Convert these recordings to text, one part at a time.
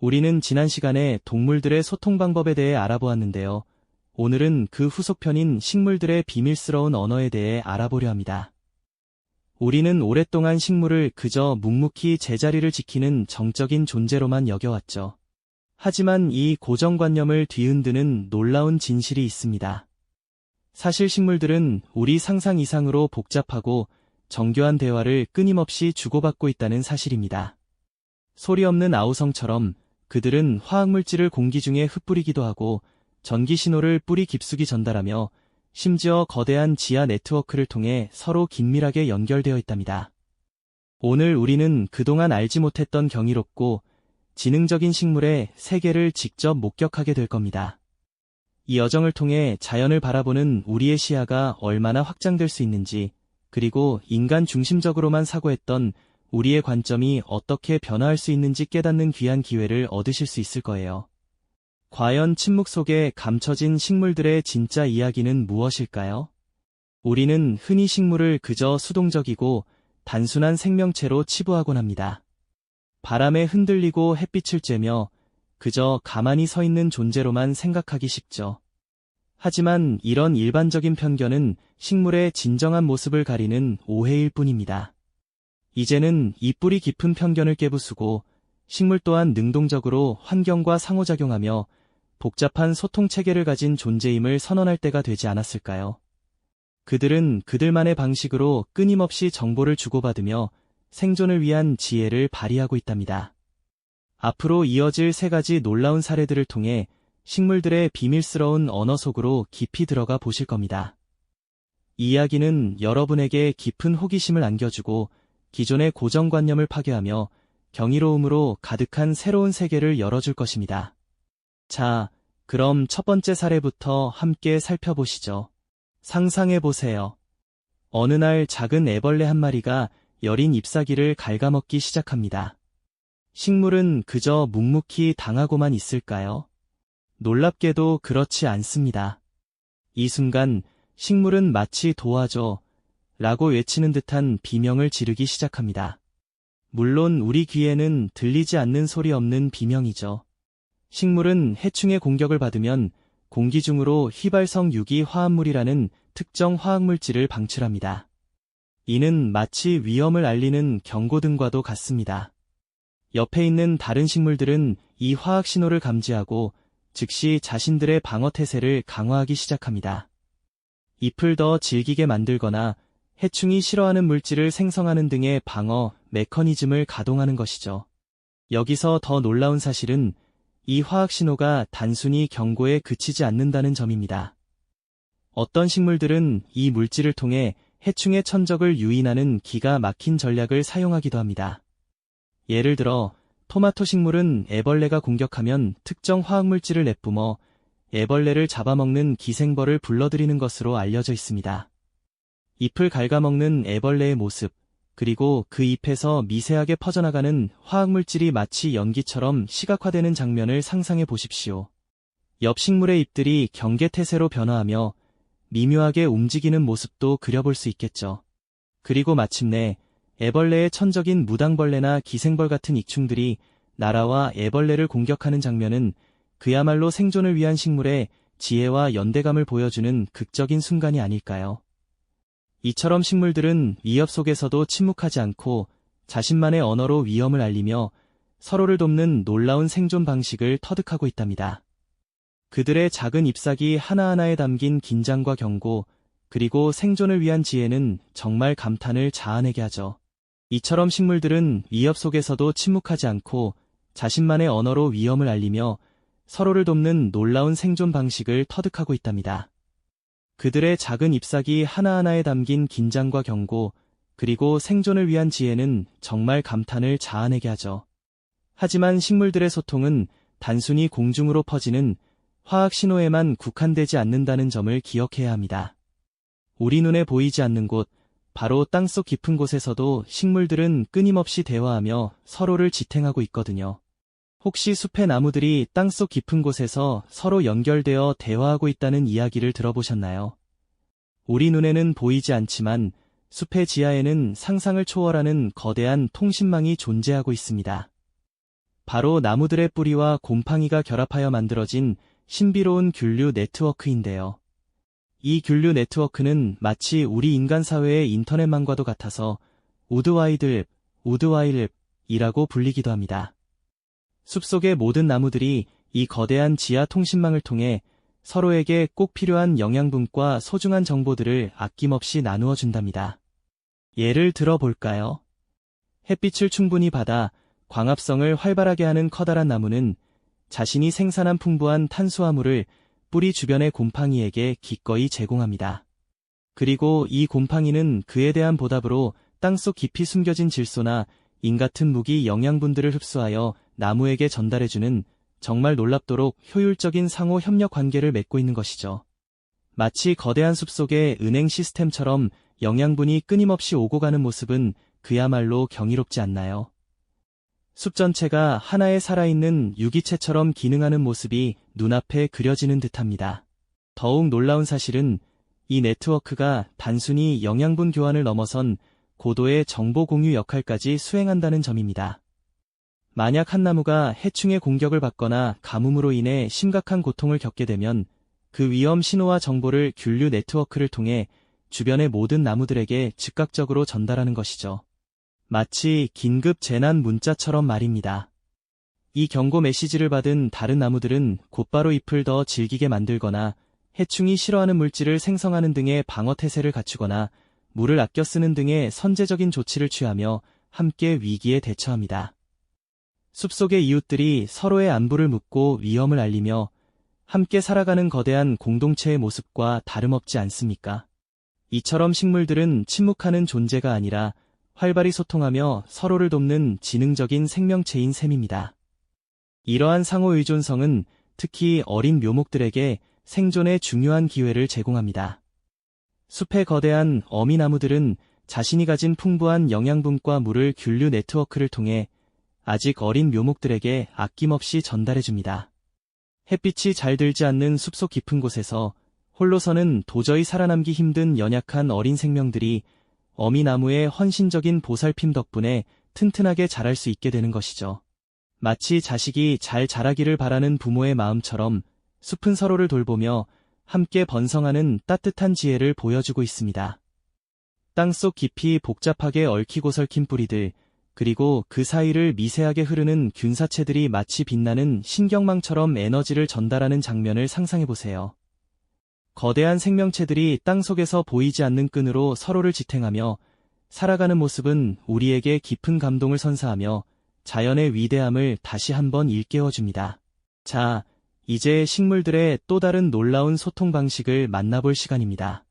우리는 지난 시간에 동물들의 소통 방법에 대해 알아보았는데요. 오늘은 그 후속편인 식물들의 비밀스러운 언어에 대해 알아보려 합니다. 우리는 오랫동안 식물을 그저 묵묵히 제자리를 지키는 정적인 존재로만 여겨왔죠. 하지만 이 고정관념을 뒤흔드는 놀라운 진실이 있습니다. 사실 식물들은 우리 상상 이상으로 복잡하고 정교한 대화를 끊임없이 주고받고 있다는 사실입니다. 소리 없는 아우성처럼 그들은 화학물질을 공기 중에 흩뿌리기도 하고 전기 신호를 뿌리 깊숙이 전달하며 심지어 거대한 지하 네트워크를 통해 서로 긴밀하게 연결되어 있답니다. 오늘 우리는 그동안 알지 못했던 경이롭고 지능적인 식물의 세계를 직접 목격하게 될 겁니다. 이 여정을 통해 자연을 바라보는 우리의 시야가 얼마나 확장될 수 있는지, 그리고 인간 중심적으로만 사고했던 우리의 관점이 어떻게 변화할 수 있는지 깨닫는 귀한 기회를 얻으실 수 있을 거예요. 과연 침묵 속에 감춰진 식물들의 진짜 이야기는 무엇일까요? 우리는 흔히 식물을 그저 수동적이고 단순한 생명체로 치부하곤 합니다. 바람에 흔들리고 햇빛을 쬐며 그저 가만히 서 있는 존재로만 생각하기 쉽죠. 하지만 이런 일반적인 편견은 식물의 진정한 모습을 가리는 오해일 뿐입니다. 이제는 이 뿌리 깊은 편견을 깨부수고 식물 또한 능동적으로 환경과 상호작용하며 복잡한 소통 체계를 가진 존재임을 선언할 때가 되지 않았을까요? 그들은 그들만의 방식으로 끊임없이 정보를 주고받으며 생존을 위한 지혜를 발휘하고 있답니다. 앞으로 이어질 세 가지 놀라운 사례들을 통해 식물들의 비밀스러운 언어 속으로 깊이 들어가 보실 겁니다. 이 이야기는 여러분에게 깊은 호기심을 안겨주고 기존의 고정관념을 파괴하며 경이로움으로 가득한 새로운 세계를 열어줄 것입니다. 자, 그럼 첫 번째 사례부터 함께 살펴보시죠. 상상해보세요. 어느 날 작은 애벌레 한 마리가 여린 잎사귀를 갉아먹기 시작합니다. 식물은 그저 묵묵히 당하고만 있을까요? 놀랍게도 그렇지 않습니다. 이 순간 식물은 마치 도와줘 라고 외치는 듯한 비명을 지르기 시작합니다. 물론 우리 귀에는 들리지 않는 소리 없는 비명이죠. 식물은 해충의 공격을 받으면 공기 중으로 휘발성 유기 화합물이라는 특정 화학물질을 방출합니다. 이는 마치 위험을 알리는 경고등과도 같습니다. 옆에 있는 다른 식물들은 이 화학 신호를 감지하고 즉시 자신들의 방어 태세를 강화하기 시작합니다. 잎을 더 질기게 만들거나 해충이 싫어하는 물질을 생성하는 등의 방어 메커니즘을 가동하는 것이죠. 여기서 더 놀라운 사실은 이 화학 신호가 단순히 경고에 그치지 않는다는 점입니다. 어떤 식물들은 이 물질을 통해 해충의 천적을 유인하는 기가 막힌 전략을 사용하기도 합니다. 예를 들어 토마토 식물은 애벌레가 공격하면 특정 화학물질을 내뿜어 애벌레를 잡아먹는 기생벌을 불러들이는 것으로 알려져 있습니다. 잎을 갉아먹는 애벌레의 모습, 그리고 그 잎에서 미세하게 퍼져나가는 화학물질이 마치 연기처럼 시각화되는 장면을 상상해 보십시오. 옆 식물의 잎들이 경계태세로 변화하며 미묘하게 움직이는 모습도 그려볼 수 있겠죠. 그리고 마침내 애벌레의 천적인 무당벌레나 기생벌 같은 익충들이 나라와 애벌레를 공격하는 장면은 그야말로 생존을 위한 식물의 지혜와 연대감을 보여주는 극적인 순간이 아닐까요? 이처럼 식물들은 위협 속에서도 침묵하지 않고 자신만의 언어로 위험을 알리며 서로를 돕는 놀라운 생존 방식을 터득하고 있답니다. 그들의 작은 잎사귀 하나하나에 담긴 긴장과 경고, 그리고 생존을 위한 지혜는 정말 감탄을 자아내게 하죠. 이처럼 식물들은 위협 속에서도 침묵하지 않고 자신만의 언어로 위험을 알리며 서로를 돕는 놀라운 생존 방식을 터득하고 있답니다. 그들의 작은 잎사귀 하나하나에 담긴 긴장과 경고, 그리고 생존을 위한 지혜는 정말 감탄을 자아내게 하죠. 하지만 식물들의 소통은 단순히 공중으로 퍼지는 화학 신호에만 국한되지 않는다는 점을 기억해야 합니다. 우리 눈에 보이지 않는 곳, 바로 땅속 깊은 곳에서도 식물들은 끊임없이 대화하며 서로를 지탱하고 있거든요. 혹시 숲의 나무들이 땅속 깊은 곳에서 서로 연결되어 대화하고 있다는 이야기를 들어보셨나요? 우리 눈에는 보이지 않지만 숲의 지하에는 상상을 초월하는 거대한 통신망이 존재하고 있습니다. 바로 나무들의 뿌리와 곰팡이가 결합하여 만들어진 신비로운 균류 네트워크인데요. 이 균류 네트워크는 마치 우리 인간 사회의 인터넷망과도 같아서 우드와이드웹이라고 불리기도 합니다. 숲속의 모든 나무들이 이 거대한 지하 통신망을 통해 서로에게 꼭 필요한 영양분과 소중한 정보들을 아낌없이 나누어 준답니다. 예를 들어 볼까요? 햇빛을 충분히 받아 광합성을 활발하게 하는 커다란 나무는 자신이 생산한 풍부한 탄수화물을 뿌리 주변의 곰팡이에게 기꺼이 제공합니다. 그리고 이 곰팡이는 그에 대한 보답으로 땅속 깊이 숨겨진 질소나 인 같은 무기 영양분들을 흡수하여 나무에게 전달해주는 정말 놀랍도록 효율적인 상호 협력 관계를 맺고 있는 것이죠. 마치 거대한 숲속의 은행 시스템처럼 영양분이 끊임없이 오고 가는 모습은 그야말로 경이롭지 않나요? 숲 전체가 하나의 살아있는 유기체처럼 기능하는 모습이 눈앞에 그려지는 듯합니다. 더욱 놀라운 사실은 이 네트워크가 단순히 영양분 교환을 넘어선 고도의 정보 공유 역할까지 수행한다는 점입니다. 만약 한 나무가 해충의 공격을 받거나 가뭄으로 인해 심각한 고통을 겪게 되면 그 위험 신호와 정보를 균류 네트워크를 통해 주변의 모든 나무들에게 즉각적으로 전달하는 것이죠. 마치 긴급 재난 문자처럼 말입니다. 이 경고 메시지를 받은 다른 나무들은 곧바로 잎을 더 질기게 만들거나 해충이 싫어하는 물질을 생성하는 등의 방어 태세를 갖추거나 물을 아껴 쓰는 등의 선제적인 조치를 취하며 함께 위기에 대처합니다. 숲속의 이웃들이 서로의 안부를 묻고 위험을 알리며 함께 살아가는 거대한 공동체의 모습과 다름없지 않습니까? 이처럼 식물들은 침묵하는 존재가 아니라 활발히 소통하며 서로를 돕는 지능적인 생명체인 셈입니다. 이러한 상호 의존성은 특히 어린 묘목들에게 생존에 중요한 기회를 제공합니다. 숲의 거대한 어미나무들은 자신이 가진 풍부한 영양분과 물을 균류 네트워크를 통해 아직 어린 묘목들에게 아낌없이 전달해줍니다. 햇빛이 잘 들지 않는 숲속 깊은 곳에서 홀로서는 도저히 살아남기 힘든 연약한 어린 생명들이 어미나무의 헌신적인 보살핌 덕분에 튼튼하게 자랄 수 있게 되는 것이죠. 마치 자식이 잘 자라기를 바라는 부모의 마음처럼 숲은 서로를 돌보며 함께 번성하는 따뜻한 지혜를 보여주고 있습니다. 땅속 깊이 복잡하게 얽히고 설킨 뿌리들, 그리고 그 사이를 미세하게 흐르는 균사체들이 마치 빛나는 신경망처럼 에너지를 전달하는 장면을 상상해보세요. 거대한 생명체들이 땅속에서 보이지 않는 끈으로 서로를 지탱하며 살아가는 모습은 우리에게 깊은 감동을 선사하며 자연의 위대함을 다시 한번 일깨워줍니다. 자, 이제 식물들의 또 다른 놀라운 소통 방식을 만나볼 시간입니다.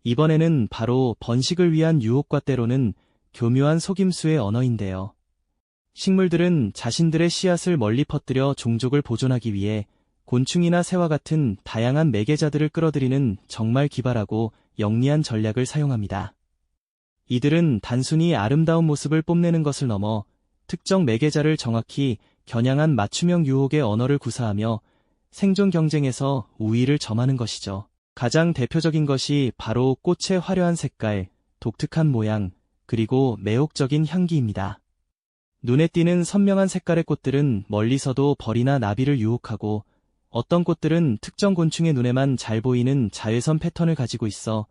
이번에는 바로 번식을 위한 유혹과 때로는 교묘한 속임수의 언어인데요. 식물들은 자신들의 씨앗을 멀리 퍼뜨려 종족을 보존하기 위해 곤충이나 새와 같은 다양한 매개자들을 끌어들이는 정말 기발하고 영리한 전략을 사용합니다. 이들은 단순히 아름다운 모습을 뽐내는 것을 넘어 특정 매개자를 정확히 겨냥한 맞춤형 유혹의 언어를 구사하며 생존 경쟁에서 우위를 점하는 것이죠. 가장 대표적인 것이 바로 꽃의 화려한 색깔, 독특한 모양, 그리고 매혹적인 향기입니다. 눈에 띄는 선명한 색깔의 꽃들은 멀리서도 벌이나 나비를 유혹하고 어떤 꽃들은 특정 곤충의 눈에만 잘 보이는 자외선 패턴을 가지고 있어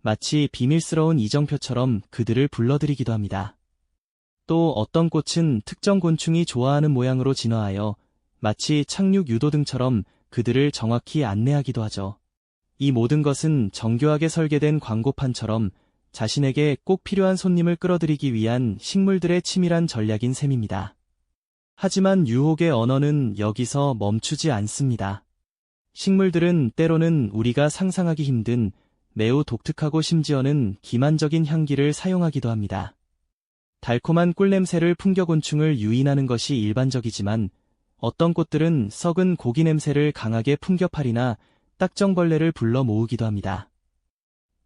마치 비밀스러운 이정표처럼 그들을 불러들이기도 합니다. 또 어떤 꽃은 특정 곤충이 좋아하는 모양으로 진화하여 마치 착륙 유도등처럼 그들을 정확히 안내하기도 하죠. 이 모든 것은 정교하게 설계된 광고판처럼 자신에게 꼭 필요한 손님을 끌어들이기 위한 식물들의 치밀한 전략인 셈입니다. 하지만 유혹의 언어는 여기서 멈추지 않습니다. 식물들은 때로는 우리가 상상하기 힘든 매우 독특하고 심지어는 기만적인 향기를 사용하기도 합니다. 달콤한 꿀냄새를 풍겨 곤충을 유인하는 것이 일반적이지만 어떤 꽃들은 썩은 고기 냄새를 강하게 풍겨 파리나 딱정벌레를 불러 모으기도 합니다.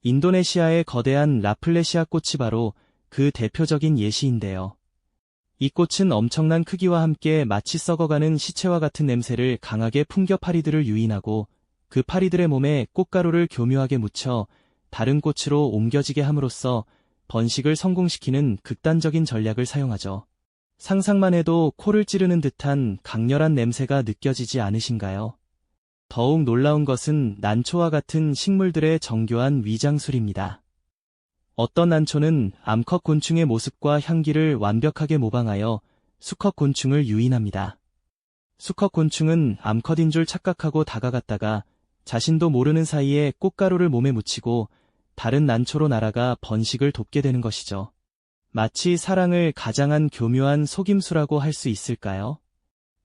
인도네시아의 거대한 라플레시아 꽃이 바로 그 대표적인 예시인데요. 이 꽃은 엄청난 크기와 함께 마치 썩어가는 시체와 같은 냄새를 강하게 풍겨 파리들을 유인하고 그 파리들의 몸에 꽃가루를 교묘하게 묻혀 다른 꽃으로 옮겨지게 함으로써 번식을 성공시키는 극단적인 전략을 사용하죠. 상상만 해도 코를 찌르는 듯한 강렬한 냄새가 느껴지지 않으신가요? 더욱 놀라운 것은 난초와 같은 식물들의 정교한 위장술입니다. 어떤 난초는 암컷 곤충의 모습과 향기를 완벽하게 모방하여 수컷 곤충을 유인합니다. 수컷 곤충은 암컷인 줄 착각하고 다가갔다가 자신도 모르는 사이에 꽃가루를 몸에 묻히고 다른 난초로 날아가 번식을 돕게 되는 것이죠. 마치 사랑을 가장한 교묘한 속임수라고 할 수 있을까요?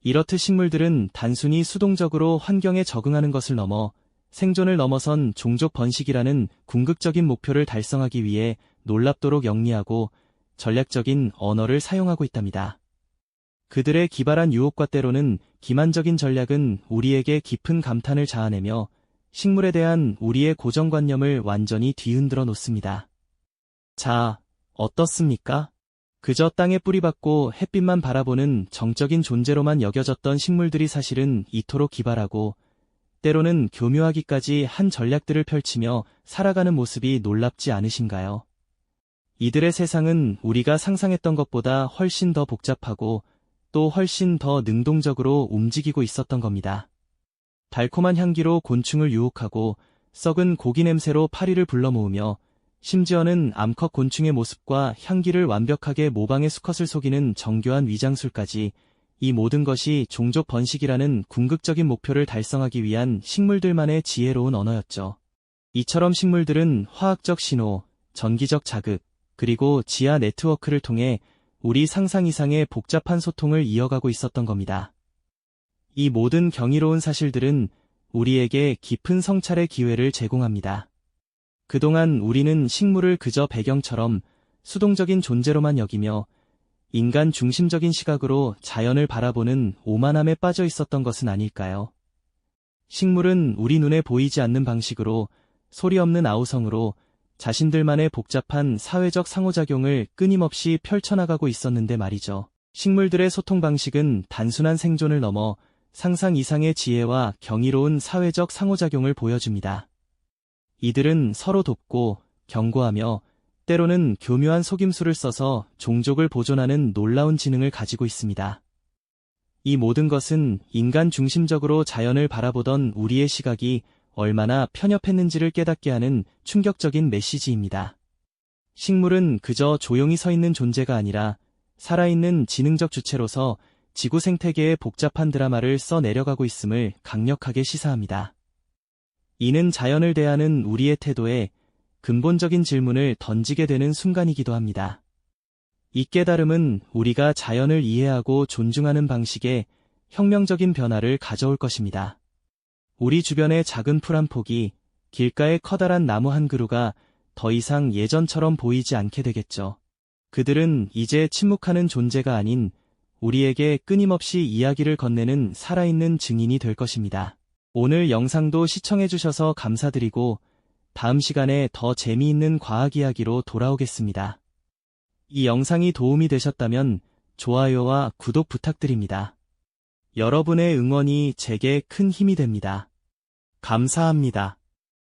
이렇듯 식물들은 단순히 수동적으로 환경에 적응하는 것을 넘어 생존을 넘어선 종족 번식이라는 궁극적인 목표를 달성하기 위해 놀랍도록 영리하고 전략적인 언어를 사용하고 있답니다. 그들의 기발한 유혹과 때로는 기만적인 전략은 우리에게 깊은 감탄을 자아내며 식물에 대한 우리의 고정관념을 완전히 뒤흔들어 놓습니다. 자, 어떻습니까? 그저 땅에 뿌리박고 햇빛만 바라보는 정적인 존재로만 여겨졌던 식물들이 사실은 이토록 기발하고 때로는 교묘하기까지 한 전략들을 펼치며 살아가는 모습이 놀랍지 않으신가요? 이들의 세상은 우리가 상상했던 것보다 훨씬 더 복잡하고 또 훨씬 더 능동적으로 움직이고 있었던 겁니다. 달콤한 향기로 곤충을 유혹하고 썩은 고기 냄새로 파리를 불러 모으며 심지어는 암컷 곤충의 모습과 향기를 완벽하게 모방해 수컷을 속이는 정교한 위장술까지, 이 모든 것이 종족 번식이라는 궁극적인 목표를 달성하기 위한 식물들만의 지혜로운 언어였죠. 이처럼 식물들은 화학적 신호, 전기적 자극, 그리고 지하 네트워크를 통해 우리 상상 이상의 복잡한 소통을 이어가고 있었던 겁니다. 이 모든 경이로운 사실들은 우리에게 깊은 성찰의 기회를 제공합니다. 그동안 우리는 식물을 그저 배경처럼 수동적인 존재로만 여기며 인간 중심적인 시각으로 자연을 바라보는 오만함에 빠져 있었던 것은 아닐까요? 식물은 우리 눈에 보이지 않는 방식으로, 소리 없는 아우성으로 자신들만의 복잡한 사회적 상호작용을 끊임없이 펼쳐나가고 있었는데 말이죠. 식물들의 소통 방식은 단순한 생존을 넘어 상상 이상의 지혜와 경이로운 사회적 상호작용을 보여줍니다. 이들은 서로 돕고 경고하며 때로는 교묘한 속임수를 써서 종족을 보존하는 놀라운 지능을 가지고 있습니다. 이 모든 것은 인간 중심적으로 자연을 바라보던 우리의 시각이 얼마나 편협했는지를 깨닫게 하는 충격적인 메시지입니다. 식물은 그저 조용히 서 있는 존재가 아니라 살아있는 지능적 주체로서 지구 생태계의 복잡한 드라마를 써내려가고 있음을 강력하게 시사합니다. 이는 자연을 대하는 우리의 태도에 근본적인 질문을 던지게 되는 순간이기도 합니다. 이 깨달음은 우리가 자연을 이해하고 존중하는 방식에 혁명적인 변화를 가져올 것입니다. 우리 주변의 작은 풀 한 폭이, 길가의 커다란 나무 한 그루가 더 이상 예전처럼 보이지 않게 되겠죠. 그들은 이제 침묵하는 존재가 아닌 우리에게 끊임없이 이야기를 건네는 살아있는 증인이 될 것입니다. 오늘 영상도 시청해주셔서 감사드리고 다음 시간에 더 재미있는 과학 이야기로 돌아오겠습니다. 이 영상이 도움이 되셨다면 좋아요와 구독 부탁드립니다. 여러분의 응원이 제게 큰 힘이 됩니다. 감사합니다.